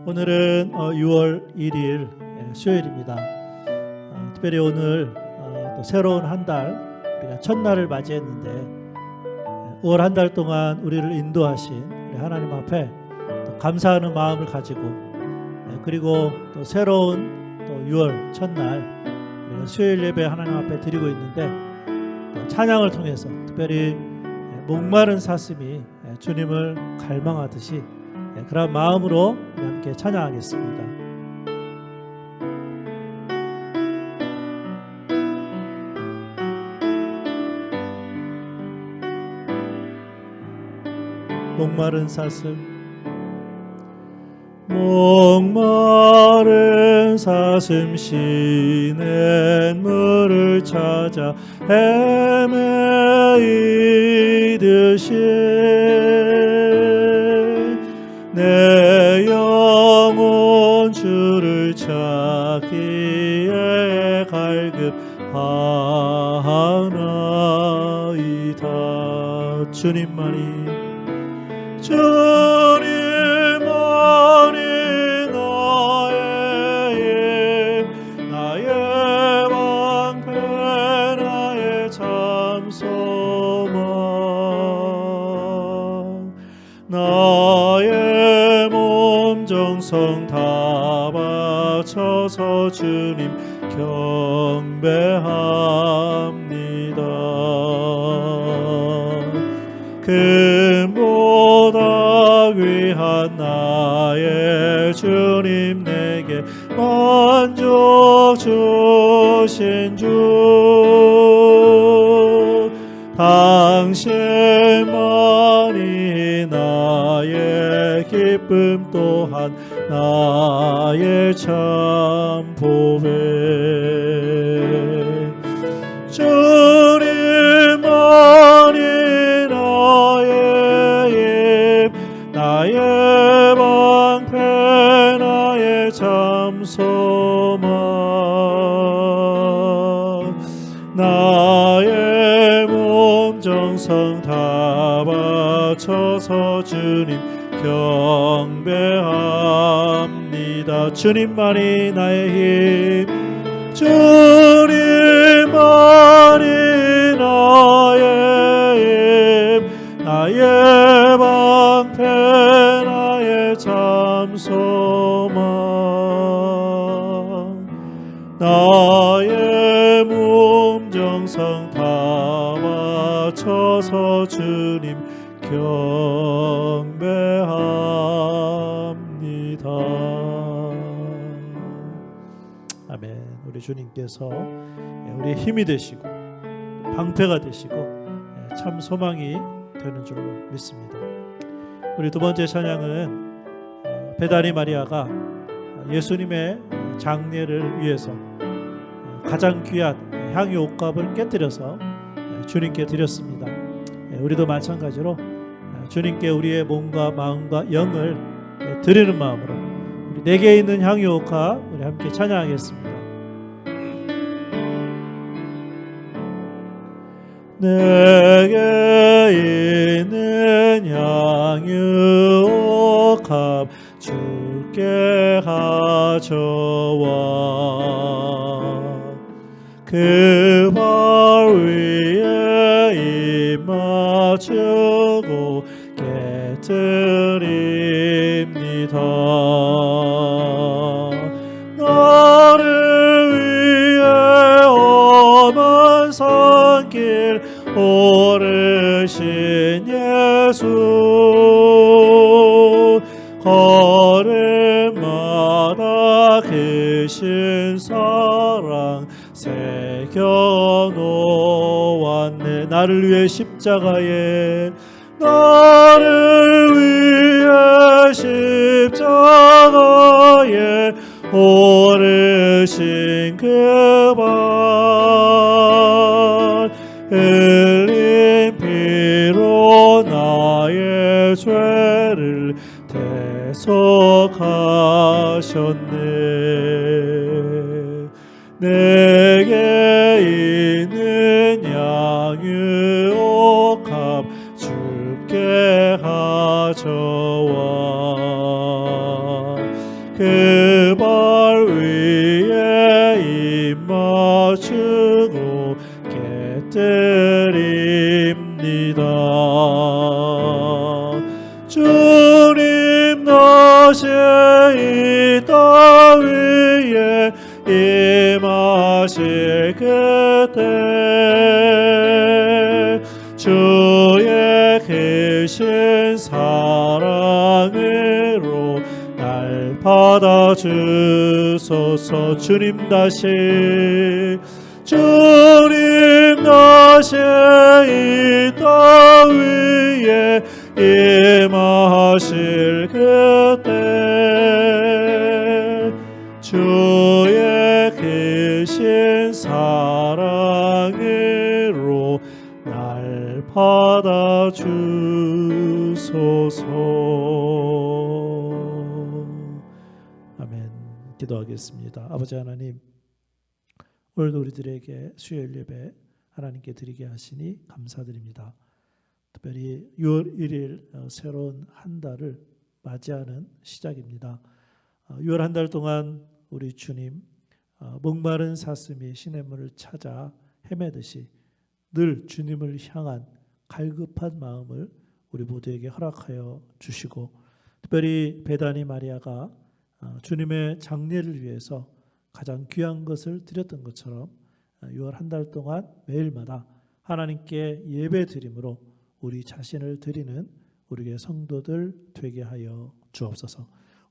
오늘은 6월 1일 수요일입니다. 특별히 오늘 또 새로운 한 달, 우리가 첫날을 맞이했는데 5월 한 달 동안 우리를 인도하신 우리 하나님 앞에 또 감사하는 마음을 가지고, 그리고 또 새로운 또 6월 첫날 우리가 수요일 예배 하나님 앞에 드리고 있는데, 또 찬양을 통해서 특별히 목마른 사슴이 주님을 갈망하듯이 그런 마음으로 우리 함께 찬양하겠습니다. 목마른 사슴, 목마른 사슴 시냇 물을 찾아 헤매이듯이 내 영혼 주를 찾기에 갈급하나이다. 주님만이 나의 방패, 나의 참 소망, 나의 몸 정성 다 바쳐서 주님 경배합니다. 금보다 귀한 나의 주님, 내게 만족 주신 주, 당신만이 나의 기쁨 또한 나의 참 보배. 주님만이 나의 방패, 나의 참 소망, 나의 몸 정성 다 바쳐서 주님 경배합니다. 주님만이 나의 힘, 주님만이 나의 힘, 나의 방패, 나의 참 소망, 나의 몸 정성 다 바쳐서 주님 경배합니다. 아멘. 우리 주님께서 우리의 힘이 되시고 방패가 되시고 참 소망이 되는 줄로 믿습니다. 우리 두 번째 찬양은 베다니 마리아가 예수님의 장례를 위해서 가장 귀한 향유 옥합을 깨뜨려서 주님께 드렸습니다. 우리도 마찬가지로 주님께 우리의 몸과 마음과 영을 드리는 마음으로 우리 내게 있는 향유 옥합 우리 함께 찬양하겠습니다. 내게 있는 향유 옥합 주께 가져와 그 발 위에 입 맞추고 깨뜨립니다. 나를 위해 험한 산길 오르신 예수, 걸음마다 크신 사랑 새겨놓았네. 나를 위해 십자가에, 나를 위해 십자가에 오르신 그 발, 흘린 피로 나의 죄를 대속하셨네. 내게 있는 향유 옥합 주께 가져와 그 발 위에 입 맞추고 깨뜨립니다. 주님 다시 이 땅 위에 임하실 그때 주의 크신 사랑으로 날 받아주소서. 주님 다시 이 땅 위에 임하실 그때 주의 크신 사랑으로 날 받아주소서. 아멘. 기도하겠습니다. 아버지 하나님, 오늘도 우리들에게 수요일 예배 하나님께 드리게 하시니 감사드립니다. 특별히 6월 1일 새로운 한 달을 맞이하는 시작입니다. 6월 한 달 동안 우리 주님 목마른 사슴이 시냇물을 찾아 헤매듯이 늘 주님을 향한 갈급한 마음을 우리 모두에게 허락하여 주시고, 특별히 베다니 마리아가 주님의 장례를 위해서 가장 귀한 것을 드렸던 것처럼 6월 한 달 동안 매일마다 하나님께 예배 드림으로 우리 자신을 드리는 우리의 성도들 되게 하여 주옵소서.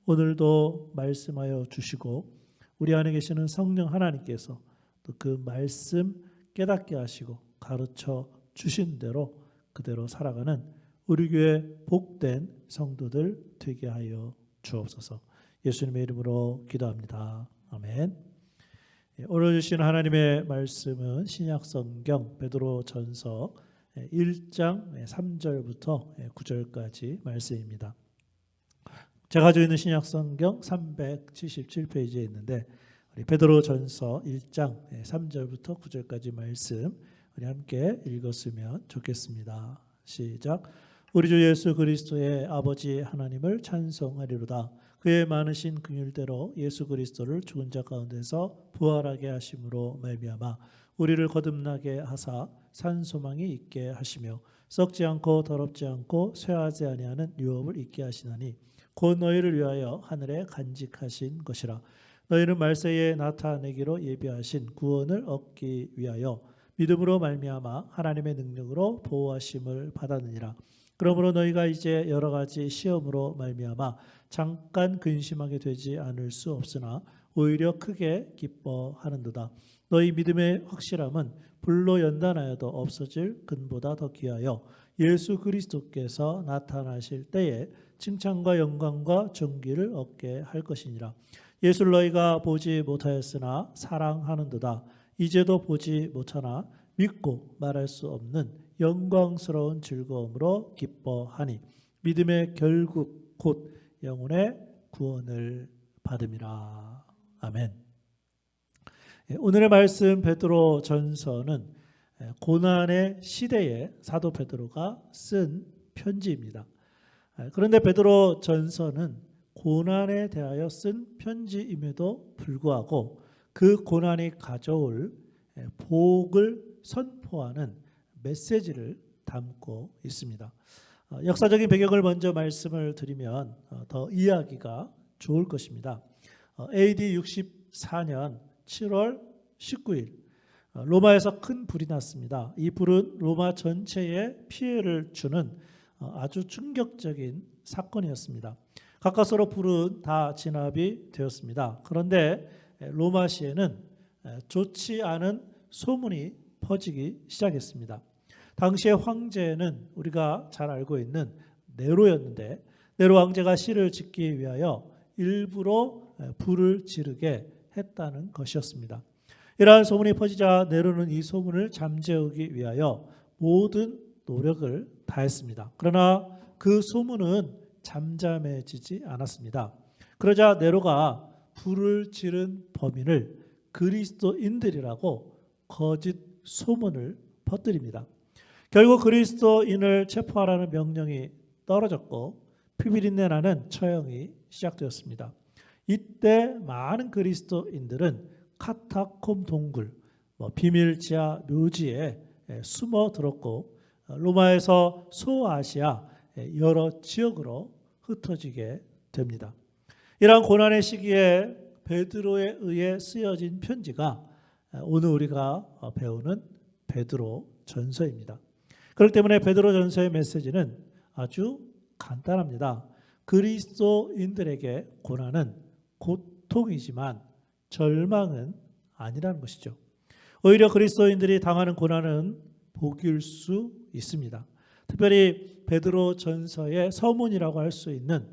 오늘도 말씀하여 주시고 우리 안에 계시는 성령 하나님께서 또 그 말씀 깨닫게 하시고 가르쳐 주신 대로 그대로 살아가는 우리 교회 복된 성도들 되게 하여 주옵소서. 예수님의 이름으로 기도합니다. 아멘. 오늘 주신 하나님의 말씀은 신약성경 베드로전서 1장 3절부터 9절까지 말씀입니다. 제가 가지고 있는 신약성경 377페이지에 있는데 우리 베드로전서 1장 3절부터 9절까지 말씀 우리 함께 읽었으면 좋겠습니다. 시작. 우리 주 예수 그리스도의 아버지 하나님을 찬송하리로다. 그의 많으신 긍휼대로 예수 그리스도를 죽은 자 가운데서 부활하게 하심으로 말미암아 우리를 거듭나게 하사 산 소망이 있게 하시며 썩지 않고 더럽지 않고 쇠하지 아니하는 유업을 있게 하시나니 곧 너희를 위하여 하늘에 간직하신 것이라. 너희는 말세에 나타내기로 예비하신 구원을 얻기 위하여 믿음으로 말미암아 하나님의 능력으로 보호하심을 받았느니라. 그러므로 너희가 이제 여러 가지 시험으로 말미암아 잠깐 근심하게 되지 않을 수 없으나 오히려 크게 기뻐하는도다. 너희 믿음의 확실함은 불로 연단하여도 없어질 금보다 더 귀하여 예수 그리스도께서 나타나실 때에 칭찬과 영광과 존귀를 얻게 할 것이니라. 예수를 너희가 보지 못하였으나 사랑하는도다. 이제도 보지 못하나 믿고 말할 수 없는 영광스러운 즐거움으로 기뻐하니 믿음의 결국 곧 영혼의 구원을 받음이라. 아멘. 오늘의 말씀 베드로전서는 고난의 시대에 사도 베드로가 쓴 편지입니다. 그런데 베드로전서는 고난에 대하여 쓴 편지임에도 불구하고 그 고난이 가져올 복을 선포하는 메시지를 담고 있습니다. 역사적인 배경을 먼저 말씀을 드리면 더 이해하기가 좋을 것입니다. AD 64년 7월 19일 로마에서 큰 불이 났습니다. 이 불은 로마 전체에 피해를 주는 아주 충격적인 사건이었습니다. 가까스로 불은 다 진압이 되었습니다. 그런데 로마시에는 좋지 않은 소문이 퍼지기 시작했습니다. 당시의 황제는 우리가 잘 알고 있는 네로였는데 네로 왕제가 시를 짓기 위하여 일부러 불을 지르게 했다는 것이었습니다. 이러한 소문이 퍼지자 네로는 이 소문을 잠재우기 위하여 모든 노력을 다했습니다. 그러나 그 소문은 잠잠해지지 않았습니다. 그러자 네로가 불을 지른 범인을 그리스도인들이라고 거짓 소문을 퍼뜨립니다. 결국 그리스도인을 체포하라는 명령이 떨어졌고 피비린내 나는 처형이 시작되었습니다. 이때 많은 그리스도인들은 카타콤 동굴, 비밀 지하 묘지에 숨어 들었고 로마에서 소아시아 여러 지역으로 흩어지게 됩니다. 이러한 고난의 시기에 베드로에 의해 쓰여진 편지가 오늘 우리가 배우는 베드로 전서입니다. 그렇기 때문에 베드로 전서의 메시지는 아주 간단합니다. 그리스도인들에게 고난은 고통이지만 절망은 아니라는 것이죠. 오히려 그리스도인들이 당하는 고난은 복일 수 있습니다. 특별히 베드로 전서의 서문이라고 할 수 있는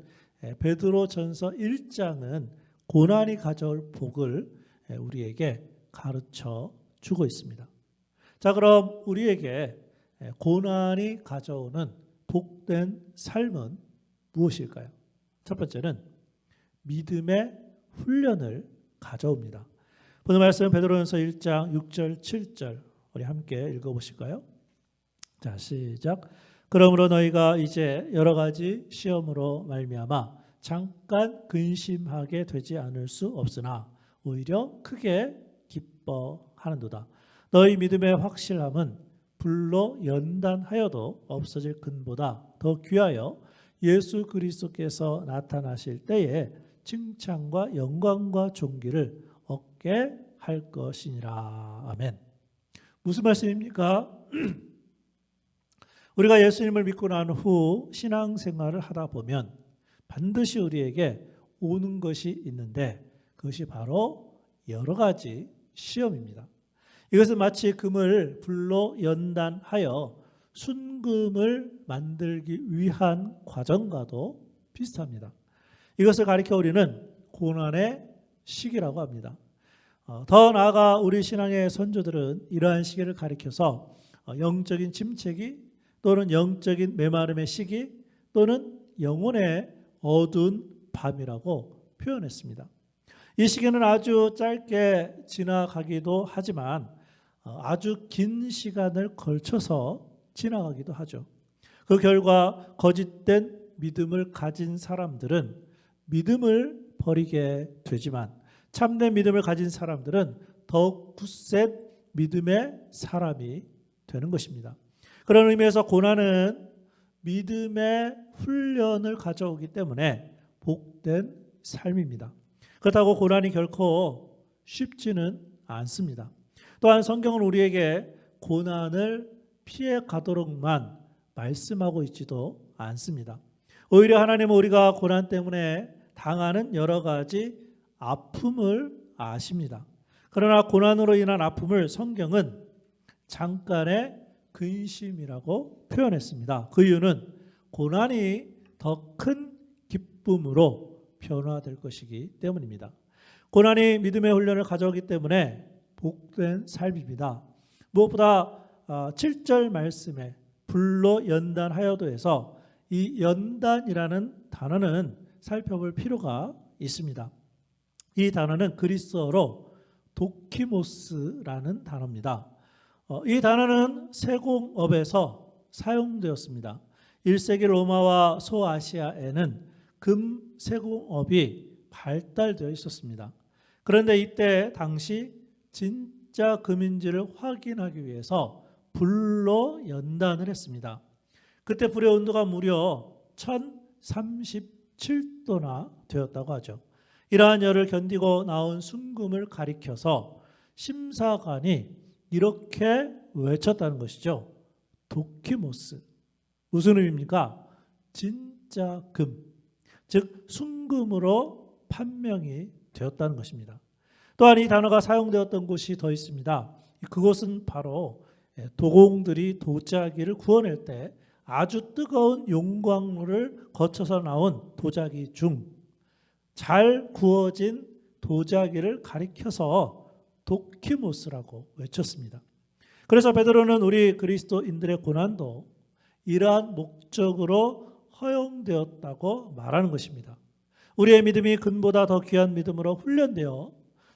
베드로 전서 1장은 고난이 가져올 복을 우리에게 가르쳐 주고 있습니다. 자, 그럼 우리에게 고난이 가져오는 복된 삶은 무엇일까요? 첫 번째는 믿음의 훈련을 가져옵니다. 오늘 말씀 베드로전서 1장 6절 7절 우리 함께 읽어보실까요? 자, 시작. 그러므로 너희가 이제 여러 가지 시험으로 말미암아 잠깐 근심하게 되지 않을 수 없으나 오히려 크게 기뻐하는도다. 너희 믿음의 확실함은 불로 연단하여도 없어질 금보다 더 귀하여 예수 그리스도께서 나타나실 때에 칭찬과 영광과 존귀를 얻게 할 것이니라. 아멘. 무슨 말씀입니까? 우리가 예수님을 믿고 난 후 신앙생활을 하다 보면 반드시 우리에게 오는 것이 있는데 그것이 바로 여러 가지 시험입니다. 이것은 마치 금을 불로 연단하여 순금을 만들기 위한 과정과도 비슷합니다. 이것을 가리켜 우리는 고난의 시기라고 합니다. 더 나아가 우리 신앙의 선조들은 이러한 시기를 가리켜서 영적인 침체기 또는 영적인 메마름의 시기 또는 영혼의 어두운 밤이라고 표현했습니다. 이 시기는 아주 짧게 지나가기도 하지만 아주 긴 시간을 걸쳐서 지나가기도 하죠. 그 결과 거짓된 믿음을 가진 사람들은 믿음을 버리게 되지만 참된 믿음을 가진 사람들은 더욱 굳센 믿음의 사람이 되는 것입니다. 그런 의미에서 고난은 믿음의 훈련을 가져오기 때문에 복된 삶입니다. 그렇다고 고난이 결코 쉽지는 않습니다. 또한 성경은 우리에게 고난을 피해 가도록만 말씀하고 있지도 않습니다. 오히려 하나님은 우리가 고난 때문에 당하는 여러 가지 아픔을 아십니다. 그러나 고난으로 인한 아픔을 성경은 잠깐의 근심이라고 표현했습니다. 그 이유는 고난이 더 큰 기쁨으로 변화될 것이기 때문입니다. 고난이 믿음의 훈련을 가져오기 때문에 복된 삶입니다. 무엇보다 7절 말씀에 불로 연단하여도에서 이 연단이라는 단어는 살펴볼 필요가 있습니다. 이 단어는 그리스어로 도키모스라는 단어입니다. 이 단어는 세공업에서 사용되었습니다. 1세기 로마와 소아시아에는 금 세공업이 발달되어 있었습니다. 그런데 이때 당시 진짜 금인지를 확인하기 위해서 불로 연단을 했습니다. 그때 불의 온도가 무려 1037도나 되었다고 하죠. 이러한 열을 견디고 나온 순금을 가리켜서 심사관이 이렇게 외쳤다는 것이죠. 도키모스. 무슨 의미입니까? 진짜 금, 즉 순금으로 판명이 되었다는 것입니다. 또한 이 단어가 사용되었던 곳이 더 있습니다. 그곳은 바로 도공들이 도자기를 구워낼 때 아주 뜨거운 용광로를 거쳐서 나온 도자기 중 잘 구워진 도자기를 가리켜서 도키모스라고 외쳤습니다. 그래서 베드로는 우리 그리스도인들의 고난도 이러한 목적으로 허용되었다고 말하는 것입니다. 우리의 믿음이 금보다 더 귀한 믿음으로 훈련되어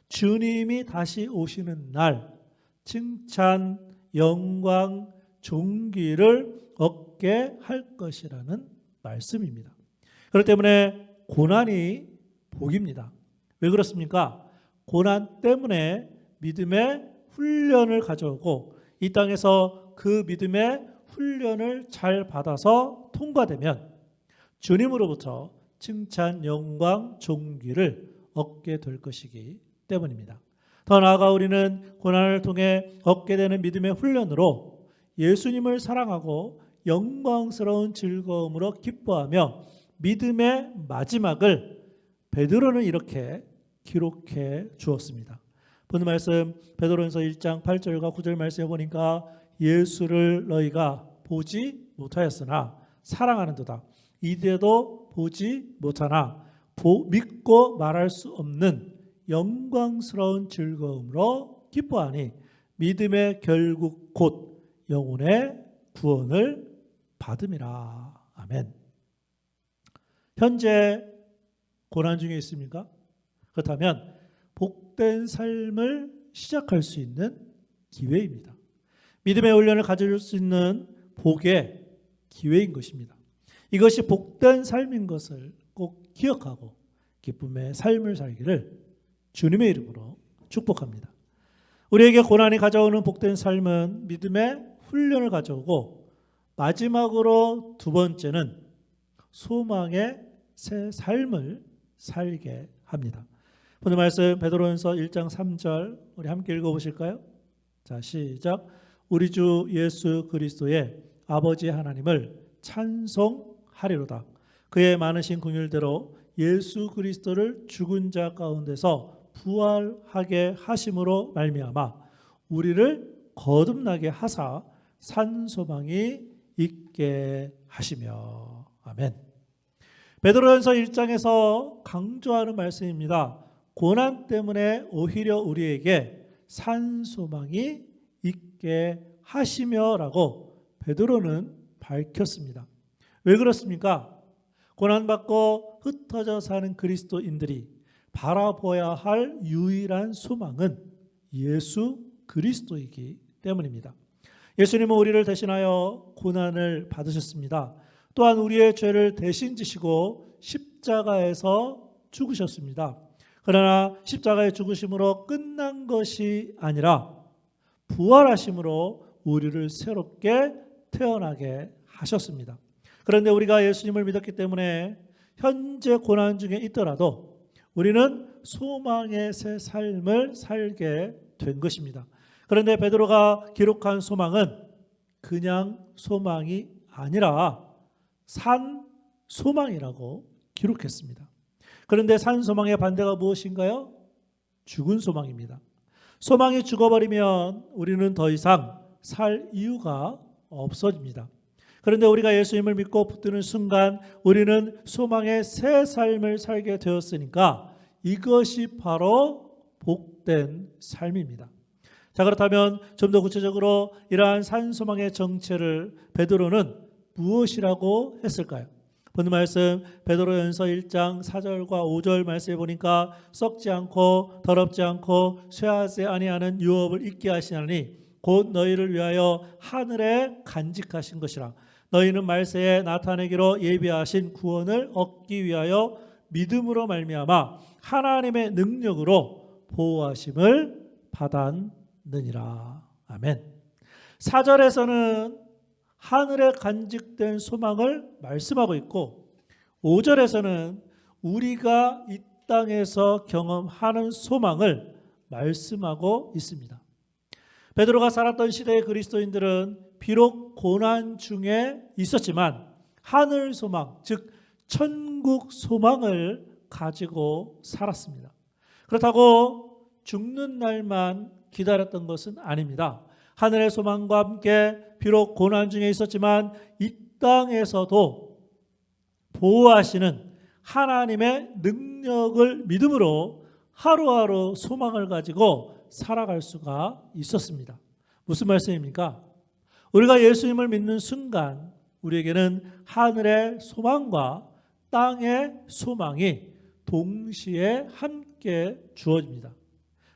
주님이 다시 오시는 날 칭찬, 영광, 존귀를 얻게 할 것이라는 말씀입니다. 그렇기 때문에 고난이 복입니다. 왜 그렇습니까? 고난 때문에 믿음의 훈련을 가져오고 이 땅에서 그 믿음의 훈련을 잘 받아서 통과되면 주님으로부터 칭찬, 영광, 존귀를 얻게 될 것이기 때문입니다. 더 나아가 우리는 고난을 통해 얻게 되는 믿음의 훈련으로 예수님을 사랑하고 영광스러운 즐거움으로 기뻐하며 믿음의 마지막을 베드로는 이렇게 기록해 주었습니다. 본 말씀 베드로전서 1장 8절과 9절 말씀에 보니까 예수를 너희가 보지 못하였으나 사랑하는도다. 이제도 보지 못하나 믿고 말할 수 없는 영광스러운 즐거움으로 기뻐하니 믿음의 결국 곧 영혼의 구원을 받음이라. 아멘. 현재 고난 중에 있습니까? 그렇다면 복된 삶을 시작할 수 있는 기회입니다. 믿음의 훈련을 가질 수 있는 복의 기회인 것입니다. 이것이 복된 삶인 것을 꼭 기억하고 기쁨의 삶을 살기를 주님의 이름으로 축복합니다. 우리에게 고난이 가져오는 복된 삶은 믿음의 훈련을 가져오고 마지막으로 두 번째는 소망의 새 삶을 살게 합니다. 오늘 말씀 베드로전서 1장 3절 우리 함께 읽어보실까요? 자, 시작. 우리 주 예수 그리스도의 아버지 하나님을 찬송하리로다. 그의 많으신 긍휼대로 예수 그리스도를 죽은 자 가운데서 부활하게 하심으로 말미암아 우리를 거듭나게 하사 산 소망이 있게 하시며. 아멘. 베드로전서 1장에서 강조하는 말씀입니다. 고난 때문에 오히려 우리에게 산 소망이 있게 하시며라고 베드로는 밝혔습니다. 왜 그렇습니까? 고난받고 흩어져 사는 그리스도인들이 바라보아야 할 유일한 소망은 예수 그리스도이기 때문입니다. 예수님은 우리를 대신하여 고난을 받으셨습니다. 또한 우리의 죄를 대신 지시고 십자가에서 죽으셨습니다. 그러나 십자가의 죽으심으로 끝난 것이 아니라 부활하심으로 우리를 새롭게 태어나게 하셨습니다. 그런데 우리가 예수님을 믿었기 때문에 현재 고난 중에 있더라도 우리는 소망의 새 삶을 살게 된 것입니다. 그런데 베드로가 기록한 소망은 그냥 소망이 아니라 산 소망이라고 기록했습니다. 그런데 산 소망의 반대가 무엇인가요? 죽은 소망입니다. 소망이 죽어버리면 우리는 더 이상 살 이유가 없어집니다. 그런데 우리가 예수님을 믿고 붙드는 순간 우리는 소망의 새 삶을 살게 되었으니까 이것이 바로 복된 삶입니다. 자, 그렇다면 좀 더 구체적으로 이러한 산소망의 정체를 베드로는 무엇이라고 했을까요? 본 말씀 베드로전서 1장 4절과 5절 말씀에 보니까 썩지 않고 더럽지 않고 쇠하지 아니하는 유업을 잊게 하시나니 곧 너희를 위하여 하늘에 간직하신 것이라. 너희는 말세에 나타내기로 예비하신 구원을 얻기 위하여 믿음으로 말미암아 하나님의 능력으로 보호하심을 받았느니라. 아멘. 4절에서는 하늘에 간직된 소망을 말씀하고 있고 5절에서는 우리가 이 땅에서 경험하는 소망을 말씀하고 있습니다. 베드로가 살았던 시대의 그리스도인들은 비록 고난 중에 있었지만 하늘 소망, 즉 천국 소망을 가지고 살았습니다. 그렇다고 죽는 날만 기다렸던 것은 아닙니다. 하늘의 소망과 함께 비록 고난 중에 있었지만 이 땅에서도 보호하시는 하나님의 능력을 믿음으로 하루하루 소망을 가지고 살아갈 수가 있었습니다. 무슨 말씀입니까? 우리가 예수님을 믿는 순간 우리에게는 하늘의 소망과 땅의 소망이 동시에 함께 주어집니다.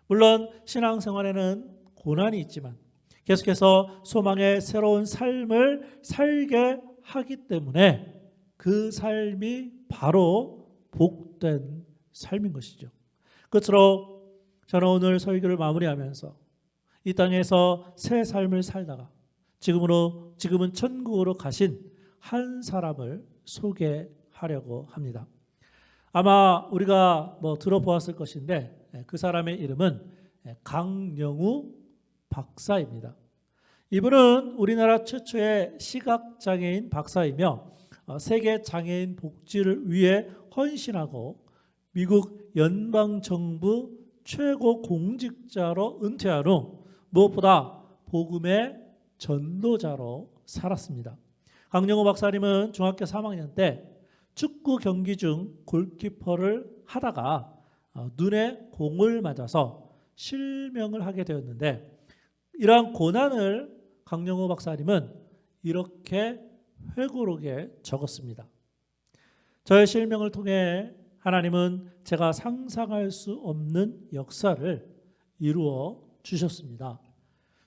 물론 신앙생활에는 고난이 있지만 계속해서 소망의 새로운 삶을 살게 하기 때문에 그 삶이 바로 복된 삶인 것이죠. 끝으로 저는 오늘 설교를 마무리하면서 이 땅에서 새 삶을 살다가 지금은 천국으로 가신 한 사람을 소개하려고 합니다. 아마 우리가 들어보았을 것인데 그 사람의 이름은 강영우 박사입니다. 이분은 우리나라 최초의 시각장애인 박사이며 세계 장애인 복지를 위해 헌신하고 미국 연방정부 최고 공직자로 은퇴한 후 무엇보다 복음의 전도자로 살았습니다. 강영우 박사님은 중학교 3학년 때 축구 경기 중 골키퍼를 하다가 눈에 공을 맞아서 실명을 하게 되었는데, 이러한 고난을 강영우 박사님은 이렇게 회고록에 적었습니다. 저의 실명을 통해 하나님은 제가 상상할 수 없는 역사를 이루어 주셨습니다.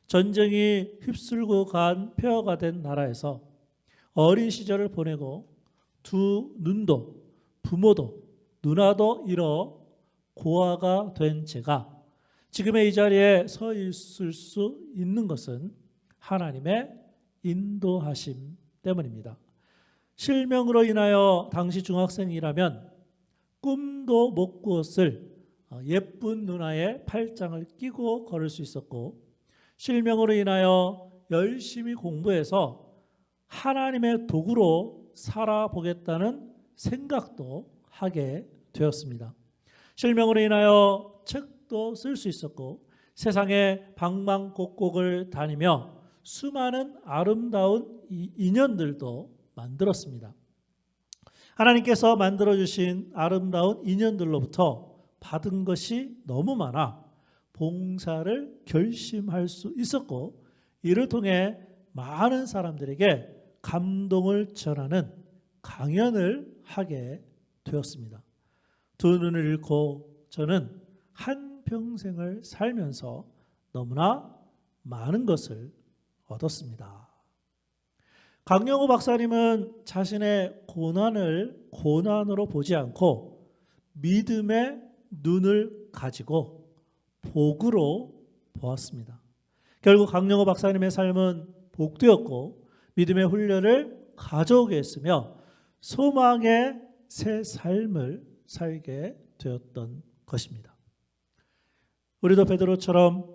전쟁이 휩쓸고 간 폐허가 된 나라에서 어린 시절을 보내고 두 눈도 부모도 누나도 잃어 고아가 된 제가 지금의 이 자리에 서 있을 수 있는 것은 하나님의 인도하심 때문입니다. 실명으로 인하여 당시 중학생이라면 꿈도 못 꾸었을 예쁜 누나의 팔짱을 끼고 걸을 수 있었고, 실명으로 인하여 열심히 공부해서 하나님의 도구로 살아보겠다는 생각도 하게 되었습니다. 실명으로 인하여 책도 쓸 수 있었고, 세상의 방방곡곡을 다니며 수많은 아름다운 인연들도 만들었습니다. 하나님께서 만들어주신 아름다운 인연들로부터 받은 것이 너무 많아 봉사를 결심할 수 있었고, 이를 통해 많은 사람들에게 감동을 전하는 강연을 하게 되었습니다. 두 눈을 잃고 저는 한평생을 살면서 너무나 많은 것을 얻었습니다. 강영우 박사님은 자신의 고난을 고난으로 보지 않고 믿음의 눈을 가지고 복으로 보았습니다. 결국 강영우 박사님의 삶은 복되었고 믿음의 훈련을 가져오게 했으며 소망의 새 삶을 살게 되었던 것입니다. 우리도 베드로처럼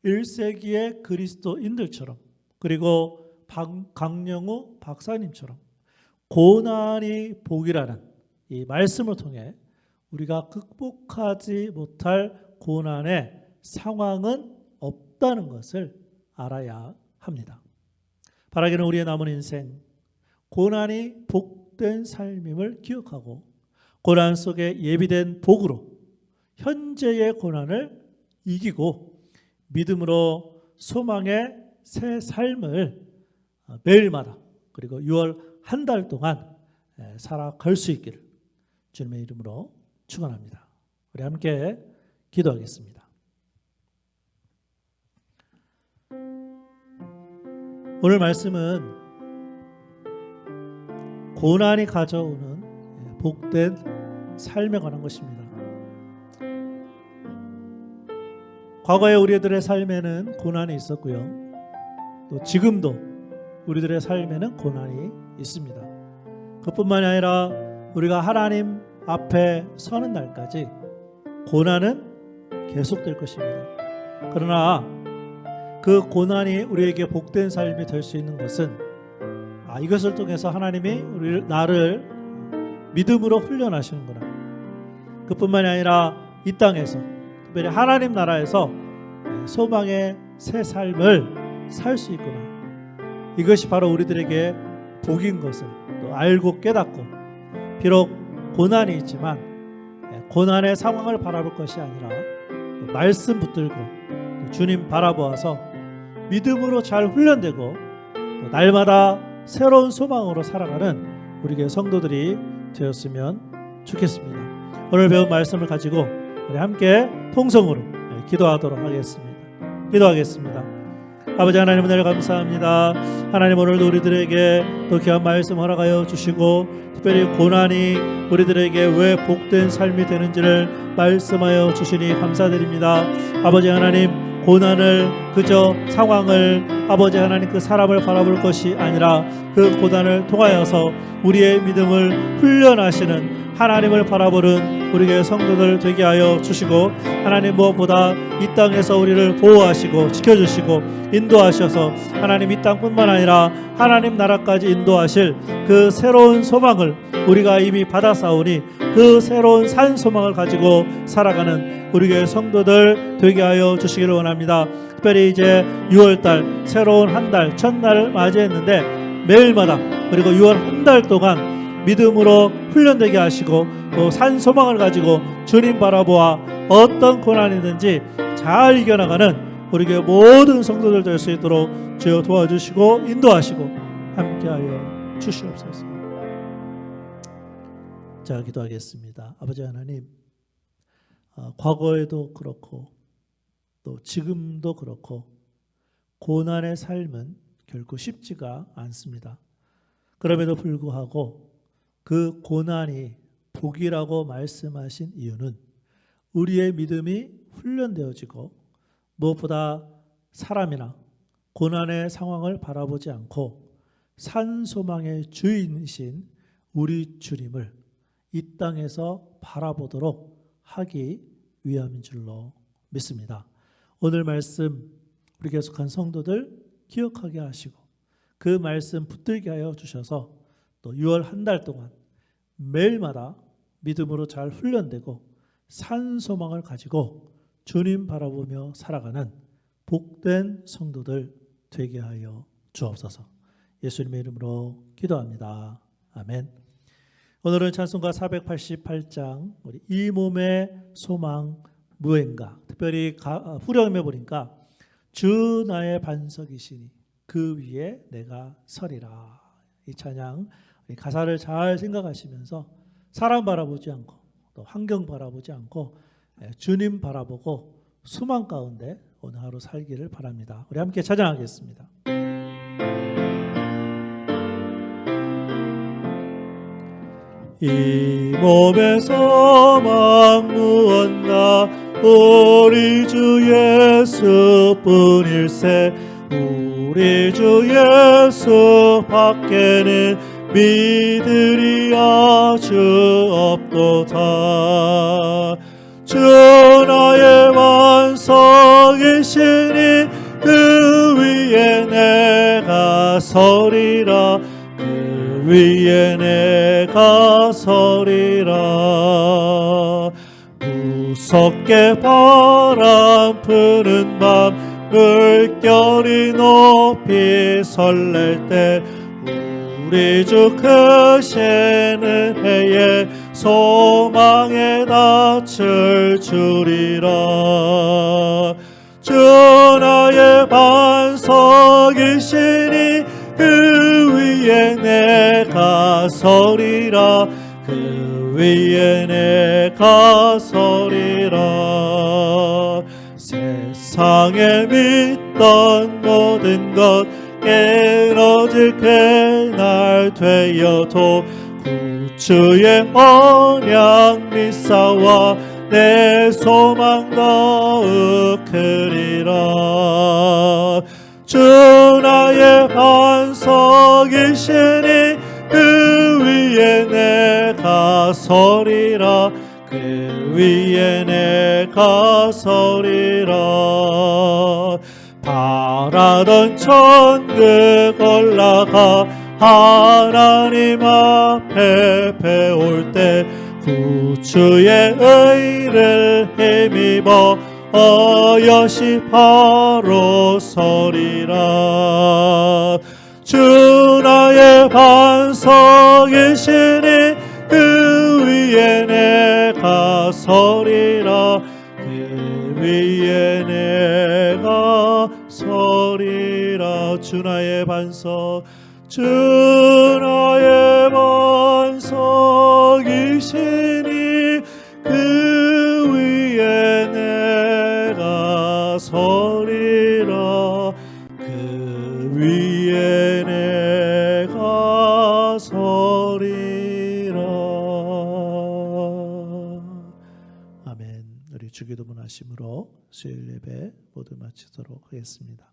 1세기의 그리스도인들처럼, 그리고 강영우 박사님처럼 고난이 복이라는 이 말씀을 통해 우리가 극복하지 못할 고난의 상황은 없다는 것을 알아야 합니다. 바라기는 우리의 남은 인생 고난이 복된 삶임을 기억하고 고난 속에 예비된 복으로 현재의 고난을 이기고 믿음으로 소망의 새 삶을 매일마다 그리고 6월 한 달 동안 살아갈 수 있기를 주님의 이름으로 축원합니다. 우리 함께 기도하겠습니다. 오늘 말씀은 고난이 가져오는 복된 삶에 관한 것입니다. 과거에 우리들의 삶에는 고난이 있었고요, 또 지금도 우리들의 삶에는 고난이 있습니다. 그뿐만이 아니라 우리가 하나님 앞에 서는 날까지 고난은 계속될 것입니다. 그러나 그 고난이 우리에게 복된 삶이 될 수 있는 것은 이것을 통해서 하나님이 나를 믿음으로 훈련하시는구나. 그뿐만이 아니라 이 땅에서 특별히 하나님 나라에서 소망의 새 삶을 살 수 있구나. 이것이 바로 우리들에게 복인 것을 또 알고 깨닫고, 비록 고난이 있지만 고난의 상황을 바라볼 것이 아니라 말씀 붙들고 주님 바라보아서 믿음으로 잘 훈련되고 또 날마다 새로운 소망으로 살아가는 우리 성도들이 되었으면 좋겠습니다. 오늘 배운 말씀을 가지고 우리 함께 통성으로 기도하도록 하겠습니다. 기도하겠습니다. 아버지 하나님, 은혜를 감사합니다. 하나님, 오늘도 우리들에게 또 귀한 말씀 허락하여 주시고, 특별히 고난이 우리들에게 왜 복된 삶이 되는지를 말씀하여 주시니 감사드립니다. 아버지 하나님, 고난을 그저 상황을, 아버지 하나님 그 사람을 바라볼 것이 아니라 그 고난을 통하여서 우리의 믿음을 훈련하시는 하나님을 바라보는 우리의 성도들 되게 하여 주시고, 하나님 무엇보다 이 땅에서 우리를 보호하시고 지켜주시고 인도하셔서 하나님 이 땅뿐만 아니라 하나님 나라까지 인도하실 그 새로운 소망을 우리가 이미 받아싸우니 그 새로운 산 소망을 가지고 살아가는 우리의 성도들 되게 하여 주시기를 원합니다. 특별히 이제 6월달 새로운 한 달 첫날을 맞이했는데 매일마다 그리고 6월 한 달 동안 믿음으로 훈련되게 하시고 또 산 소망을 가지고 주님 바라보아 어떤 고난이든지 잘 이겨나가는 우리의 모든 성도들 될 수 있도록 주여 도와주시고 인도하시고 함께하여 주시옵소서. 자, 기도하겠습니다. 아버지 하나님, 과거에도 그렇고 또 지금도 그렇고 고난의 삶은 결코 쉽지가 않습니다. 그럼에도 불구하고 그 고난이 복이라고 말씀하신 이유는 우리의 믿음이 훈련되어지고 무엇보다 사람이나 고난의 상황을 바라보지 않고 산 소망의 주인이신 우리 주님을 이 땅에서 바라보도록 하기 위함인 줄로 믿습니다. 오늘 말씀 우리 계속한 성도들 기억하게 하시고 그 말씀 붙들게 하여 주셔서 또 6월 한 달 동안 매일마다 믿음으로 잘 훈련되고 산 소망을 가지고 주님 바라보며 살아가는 복된 성도들 되게 하여 주옵소서. 예수님의 이름으로 기도합니다. 아멘. 오늘은 찬송가 488장 우리 이 몸의 소망 무엔가, 특별히 후렴에 보니까 주 나의 반석이시니 그 위에 내가 서리라. 이 찬양 가사를 잘 생각하시면서 사람 바라보지 않고 또 환경 바라보지 않고 주님 바라보고 소망 가운데 오늘 하루 살기를 바랍니다. 우리 함께 찬양하겠습니다. 이 몸의 소망 무엇나 우리 주 예수뿐일세. 우리 주 예수 밖에는 믿으리 아주 없도다. 주 나의 반석이시니 그 위에 내가 서리라. 그 위에 내가 서리라. 무섭게 바람 부는 밤 물결이 높이 설렐 때 우리 주 크신 해에 소망에 낯을 주리라. 주 나의 반석이시니 그 위에 내가 서리라. 그 위에 내가 서리라. 세상에 믿던 모든 것 깨어질 그날 되어도 구주의 언약 미사와 내 소망 더욱 크리라. 주 나의 반석이시니 그 위에 내가 서리라. 그 위에 내가 서리라. 바라던 천국 올라가 하나님 앞에 배울 때 구주의 의를 힘입어 어여시 바로 서리라. 주 나의 반석이시니 그 위에 내가 서리라. 그 위에 내가 서리라. 주 나의 반석, 주 나의 반석이시니 그 위에 내가 서리라. 그 주기도문 하심으로 수요일 예배 모두 마치도록 하겠습니다.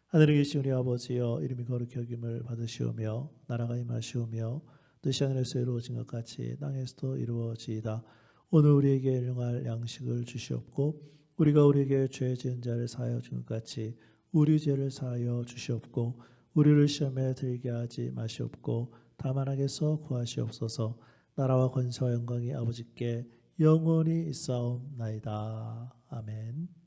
하늘에 계신 우리 아버지여, 이름이 거룩히 여김을 받으시오며 나라가 임하시오며 뜻이 하늘에서 이루어진 것 같이 땅에서도 이루어지이다. 오늘 우리에게 일용할 양식을 주시옵고 우리가 우리에게 죄 지은 자를 사하여 준 것 같이 우리 죄를 사하여 주시옵고 우리를 시험에 들게 하지 마시옵고 다만 악에서 구하시옵소서. 나라와 권세와 영광이 아버지께 영원히 있사옵나이다. 아멘.